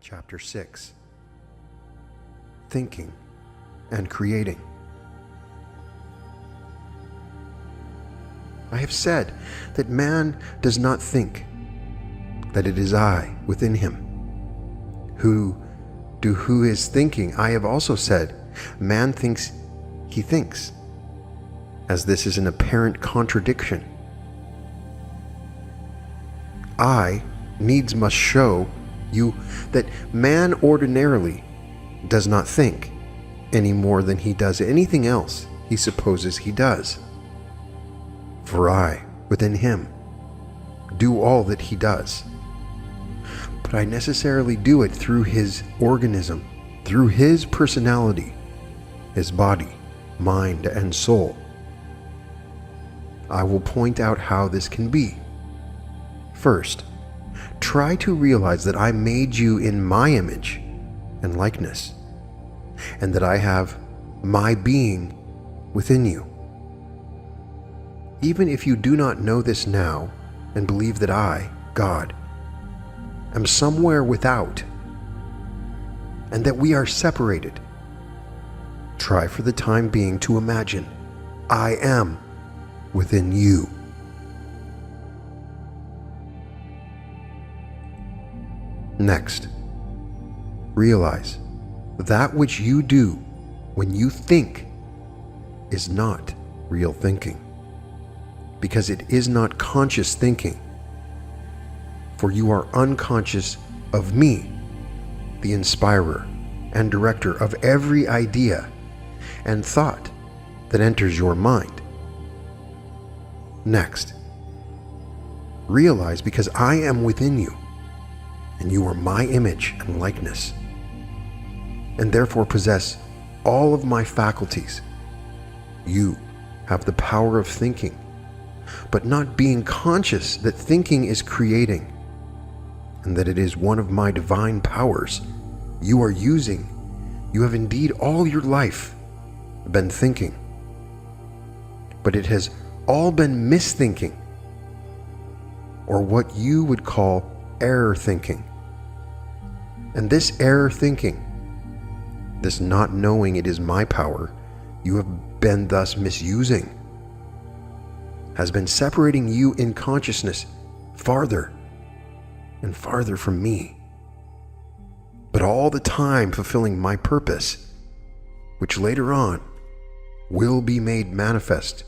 Chapter 6. Thinking and Creating. I have said that man does not think, that it is I within him who is thinking. I have also said, man thinks he thinks, as this is an apparent contradiction. I needs must show you that man ordinarily does not think any more than he does anything else he supposes he does. For I, within him, do all that he does. But I necessarily do it through his organism, through his personality, his body, mind, and soul. I will point out how this can be. First, try to realize that I made you in my image and likeness, and that I have my being within you. Even if you do not know this now and believe that I, God, am somewhere without, and that we are separated, try for the time being to imagine I am within you. Next, realize that which you do when you think is not real thinking, because it is not conscious thinking, for you are unconscious of me, the inspirer and director of every idea and thought that enters your mind. Next, realize because I am within you, and you are my image and likeness, and therefore possess all of my faculties, you have the power of thinking, but not being conscious that thinking is creating, and that it is one of my divine powers you are using. You have indeed all your life been thinking, but it has all been misthinking, or what you would call error thinking. And this error thinking, this not knowing it is my power you have been thus misusing, has been separating you in consciousness farther and farther from me, but all the time fulfilling my purpose, which later on will be made manifest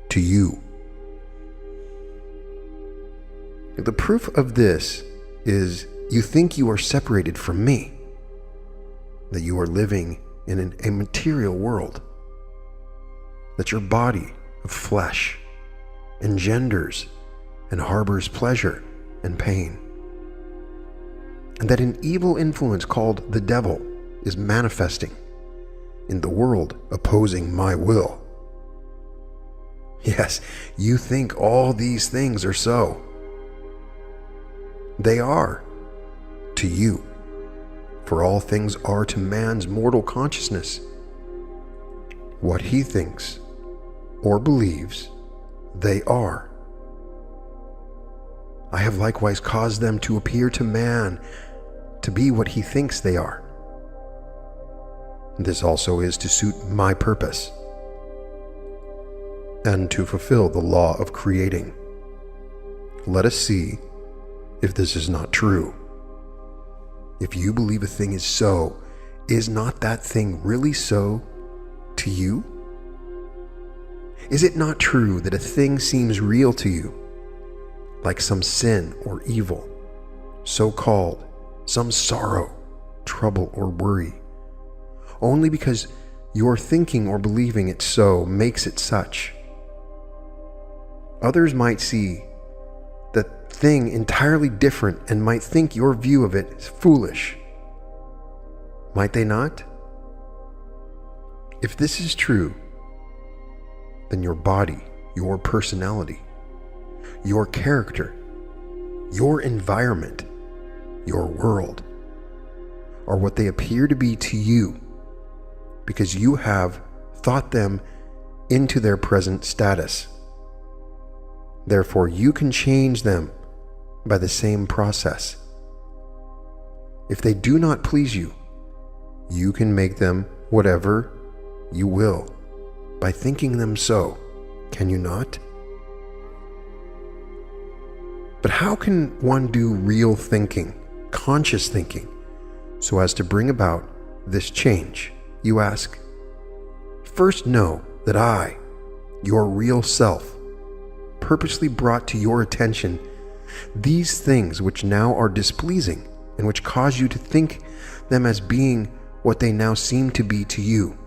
to you. The proof of this is you think you are separated from me, that you are living in a material world, that your body of flesh engenders and harbors pleasure and pain, and that an evil influence called the devil is manifesting in the world opposing my will. Yes, you think all these things are so. They are to you, for all things are to man's mortal consciousness. What he thinks or believes, they are. I have likewise caused them to appear to man to be what he thinks they are. This also is to suit my purpose, and to fulfill the law of creating. Let us see if this is not true. If you believe a thing is so, is not that thing really so to you? Is it not true that a thing seems real to you, like some sin or evil, so-called, some sorrow, trouble, or worry, only because your thinking or believing it so makes it such? Others might see that thing entirely different and might think your view of it is foolish. Might they not? If this is true, then your body, your personality, your character, your environment, your world, are what they appear to be to you, because you have thought them into their present status. Therefore, you can change them by the same process. If they do not please you, you can make them whatever you will by thinking them so, can you not? But how can one do real thinking, conscious thinking, so as to bring about this change, you ask? First know that I, your real self, purposely brought to your attention these things which now are displeasing and which cause you to think them as being what they now seem to be to you.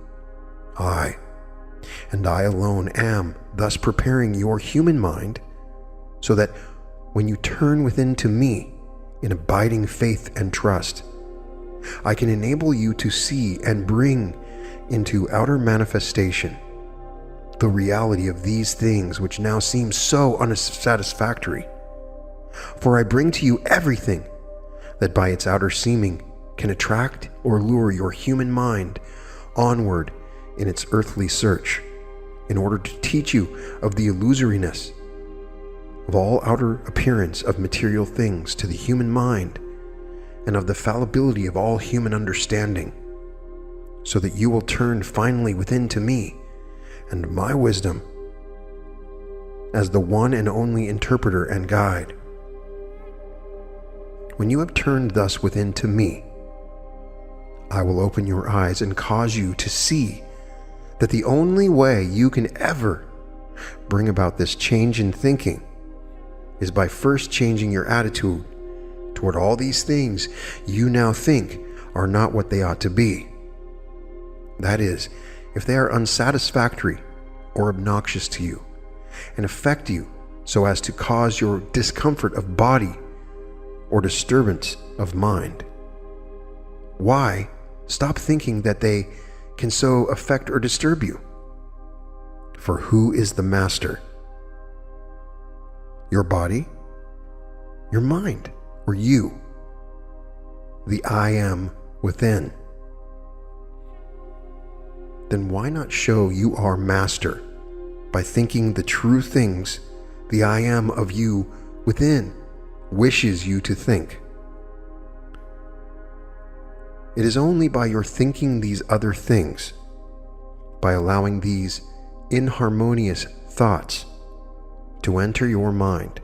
I, and I alone, am thus preparing your human mind so that when you turn within to me in abiding faith and trust, I can enable you to see and bring into outer manifestation the reality of these things which now seem so unsatisfactory. For I bring to you everything that by its outer seeming can attract or lure your human mind onward in its earthly search, in order to teach you of the illusoriness of all outer appearance of material things to the human mind, and of the fallibility of all human understanding, so that you will turn finally within to me and my wisdom as the one and only interpreter and guide. When you have turned thus within to me, I will open your eyes and cause you to see that the only way you can ever bring about this change in thinking is by first changing your attitude toward all these things you now think are not what they ought to be. That is, if they are unsatisfactory or obnoxious to you and affect you so as to cause your discomfort of body or disturbance of mind. Why stop thinking that they can so affect or disturb you? For who is the master? Your body, your mind, or you, the I am within? Then why not show you are master by thinking the true things the I am of you within wishes you to think? It is only by your thinking these other things, by allowing these inharmonious thoughts to enter your mind,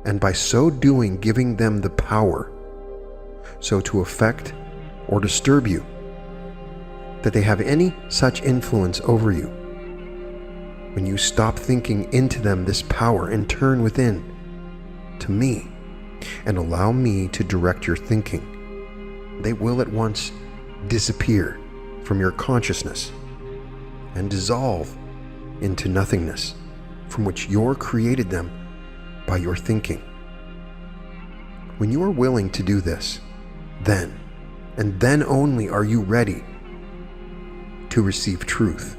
and by so doing giving them the power so to affect or disturb you, that they have any such influence over you. When you stop thinking into them this power and turn within to me and allow me to direct your thinking, they will at once disappear from your consciousness and dissolve into nothingness from which you created them by your thinking. When you are willing to do this, then, and then only, are you ready to receive truth,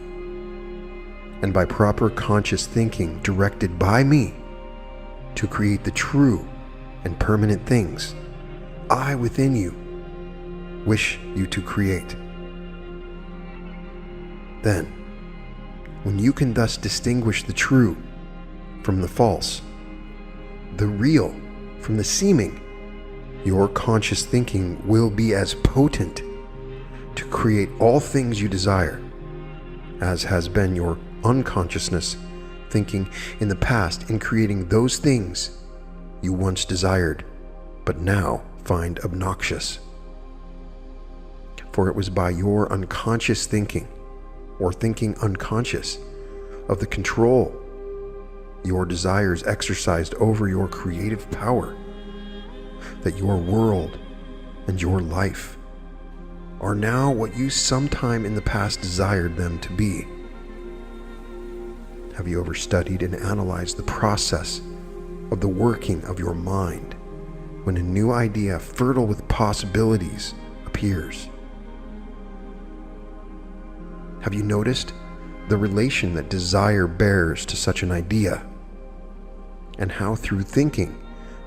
and by proper conscious thinking directed by me to create the true and permanent things I within you wish you to create. Then, when you can thus distinguish the true from the false, the real from the seeming, your conscious thinking will be as potent to create all things you desire, as has been your unconsciousness thinking in the past in creating those things you once desired, but now find obnoxious. For it was by your unconscious thinking, or thinking unconscious, of the control your desires exercised over your creative power, that your world and your life are now what you sometime in the past desired them to be. Have you ever studied and analyzed the process of the working of your mind when a new idea fertile with possibilities appears? Have you noticed the relation that desire bears to such an idea, and how through thinking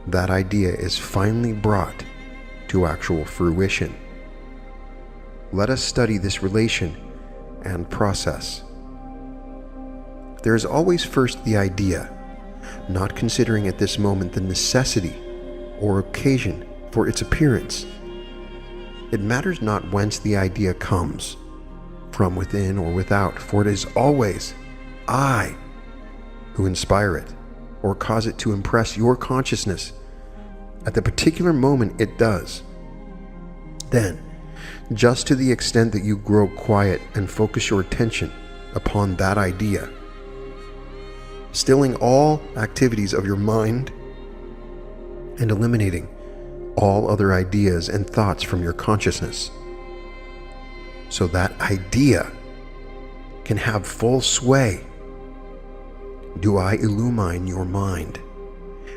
that idea is finally brought to actual fruition? Let us study this relation and process. There is always first the idea, not considering at this moment the necessity or occasion for its appearance. It matters not whence the idea comes, from within or without, for it is always I who inspire it or cause it to impress your consciousness at the particular moment it does. Then, just to the extent that you grow quiet and focus your attention upon that idea, stilling all activities of your mind and eliminating all other ideas and thoughts from your consciousness, so that idea can have full sway, do I illumine your mind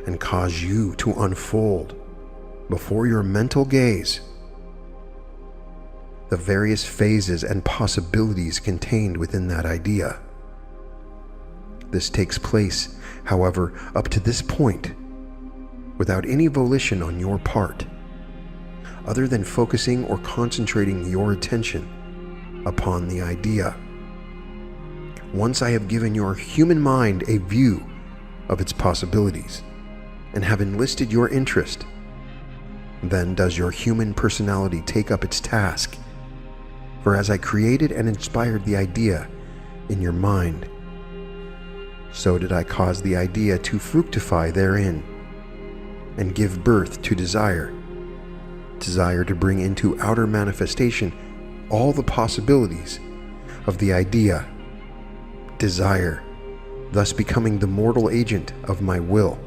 and cause you to unfold before your mental gaze the various phases and possibilities contained within that idea. This takes place, however, up to this point, without any volition on your part, other than focusing or concentrating your attention upon the idea. Once I have given your human mind a view of its possibilities and have enlisted your interest, then does your human personality take up its task. For as I created and inspired the idea in your mind, so did I cause the idea to fructify therein and give birth to desire to bring into outer manifestation all the possibilities of the idea, desire, thus becoming the mortal agent of my will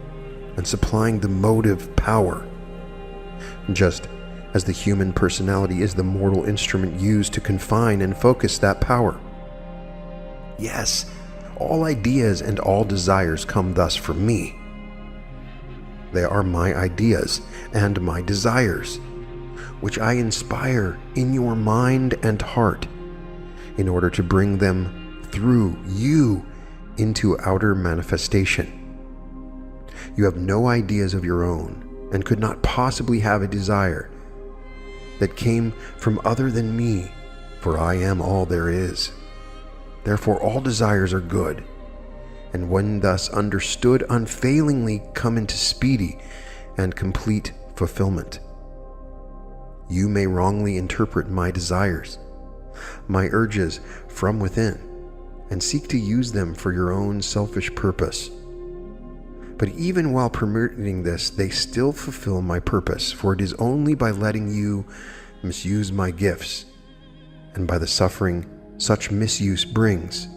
and supplying the motive power, just as the human personality is the mortal instrument used to confine and focus that power. Yes, all ideas and all desires come thus from me. They are my ideas and my desires, which I inspire in your mind and heart in order to bring them through you into outer manifestation. You have no ideas of your own and could not possibly have a desire that came from other than me, for I am all there is. Therefore all desires are good, and when thus understood, unfailingly come into speedy and complete fulfillment. You may wrongly interpret my desires, my urges from within, and seek to use them for your own selfish purpose. But even while permitting this, they still fulfill my purpose, for it is only by letting you misuse my gifts, and by the suffering such misuse brings,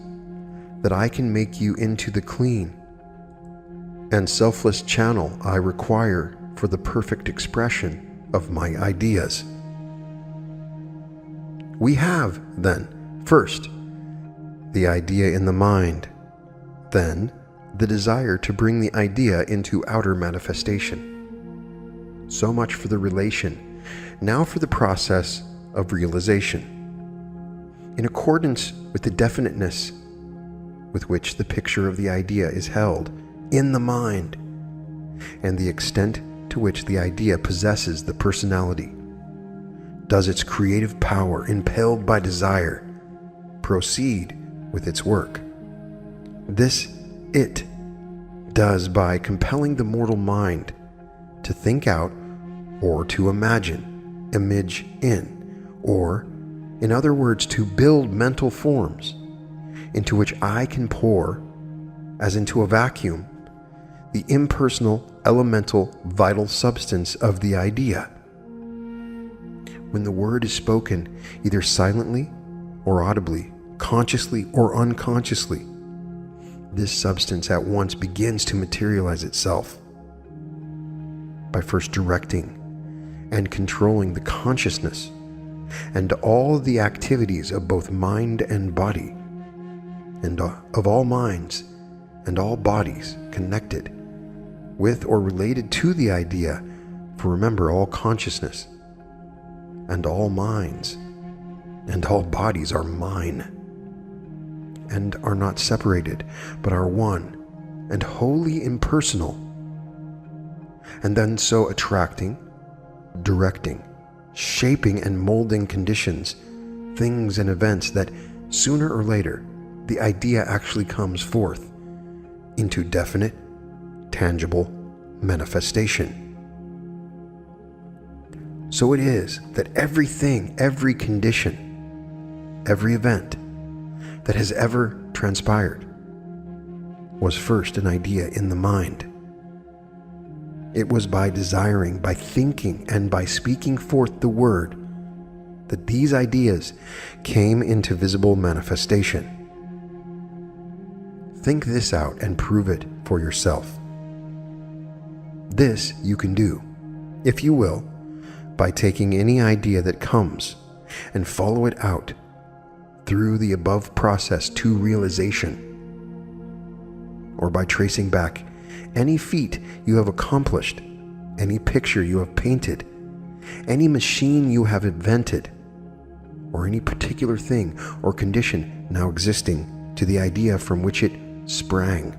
that I can make you into the clean and selfless channel I require for the perfect expression of my ideas. We have, then, first, the idea in the mind, then the desire to bring the idea into outer manifestation. So much for the relation. Now for the process of realization. In accordance with the definiteness with which the picture of the idea is held in the mind, and the extent to which the idea possesses the personality, does its creative power, impelled by desire, proceed with its work. This it does by compelling the mortal mind to think out or to imagine, image in, or, in other words, to build mental forms into which I can pour, as into a vacuum, the impersonal, elemental, vital substance of the idea. When the word is spoken, either silently or audibly, consciously or unconsciously, this substance at once begins to materialize itself by first directing and controlling the consciousness and all the activities of both mind and body, and of all minds and all bodies connected with or related to the idea. For remember, all consciousness and all minds and all bodies are mine, and are not separated, but are one and wholly impersonal, and then so attracting, directing, shaping and molding conditions, things and events that sooner or later the idea actually comes forth into definite, tangible manifestation. So it is that everything, every condition, every event that has ever transpired was first an idea in the mind. It was by desiring, by thinking, and by speaking forth the word that these ideas came into visible manifestation. Think this out and prove it for yourself. This you can do, if you will, by taking any idea that comes and follow it out through the above process to realization, or by tracing back any feat you have accomplished, any picture you have painted, any machine you have invented, or any particular thing or condition now existing to the idea from which it sprang.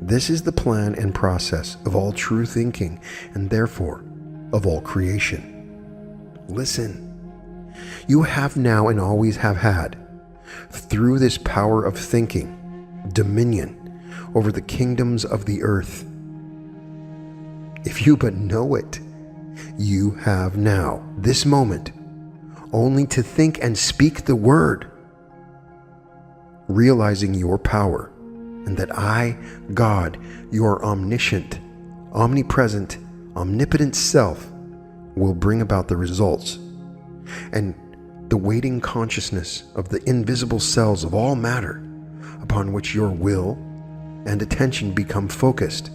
This is the plan and process of all true thinking, and therefore of all creation. Listen. You have now and always have had, through this power of thinking, dominion over the kingdoms of the earth. If you but know it, you have now, this moment, only to think and speak the word, realizing your power, and that I, God, your omniscient, omnipresent, omnipotent self, will bring about the results, and the waiting consciousness of the invisible cells of all matter upon which your will and attention become focused,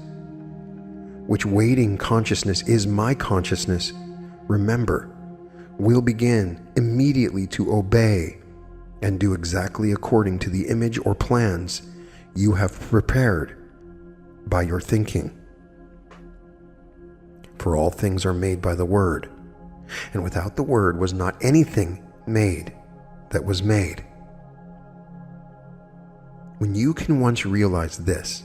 which waiting consciousness is my consciousness, remember, will begin immediately to obey and do exactly according to the image or plans you have prepared by your thinking. For all things are made by the Word, and without the Word was not anything made that was made. When you can once realize this,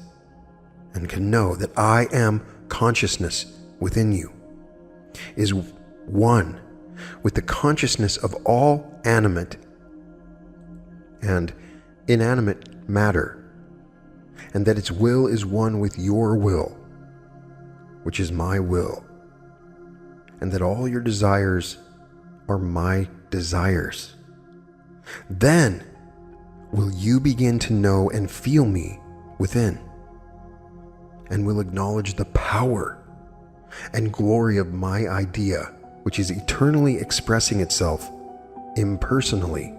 and can know that I am consciousness within you, is one with the consciousness of all animate and inanimate matter, and that its will is one with your will, which is my will, and that all your desires are my desires, then will you begin to know and feel me within, and will acknowledge the power and glory of my idea, which is eternally expressing itself impersonally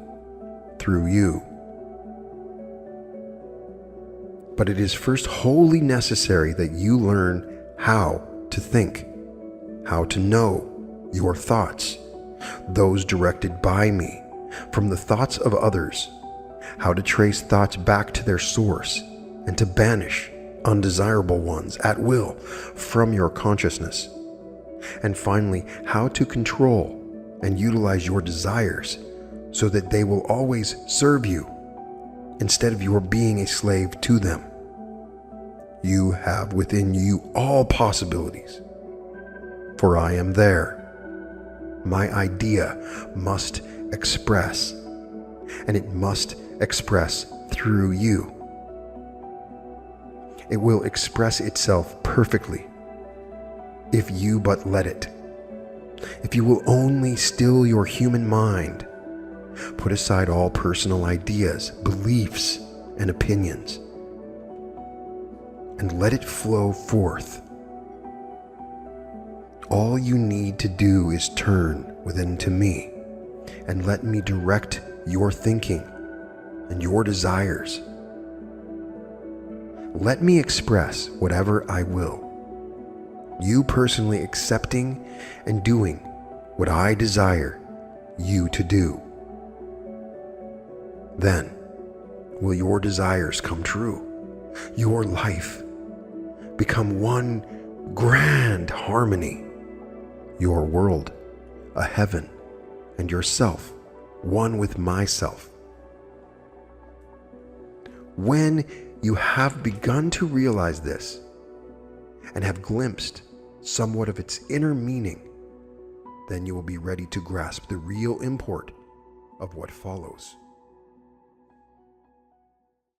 through you. But it is first wholly necessary that you learn how to think, how to know your thoughts, those directed by me, from the thoughts of others, how to trace thoughts back to their source, and to banish undesirable ones at will from your consciousness, and finally, how to control and utilize your desires so that they will always serve you instead of your being a slave to them. You have within you all possibilities, for I am there. My idea must express, and it must express through you. It will express itself perfectly if you but let it. If you will only still your human mind, put aside all personal ideas, beliefs, and opinions, and let it flow forth. All you need to do is turn within to me and let me direct your thinking and your desires. Let me express whatever I will, you personally accepting and doing what I desire you to do. Then will your desires come true, your life become one grand harmony, your world a heaven, and yourself one with myself. When you have begun to realize this and have glimpsed somewhat of its inner meaning, then you will be ready to grasp the real import of what follows.